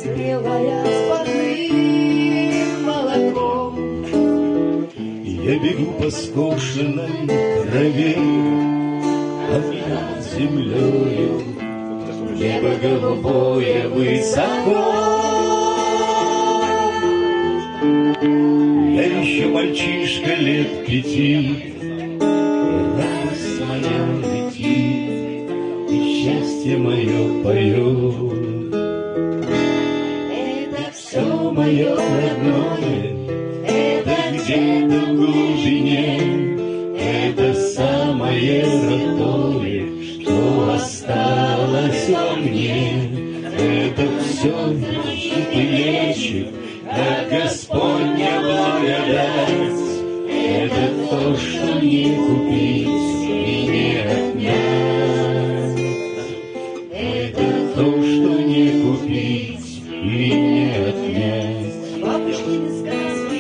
спелая с парным молоком. Я бегу по скошенной траве, над землею небо голубое высоко. Я еще мальчишка лет 5, и радость моя летит, и счастье мое поет. Это все мое родное, это где-то в глубине, это самое родное, что осталось во мне. Это все лечит и лечит, как Господня благодать. Это то, что не купить и не отнять. Это то, что не купить и не отнять.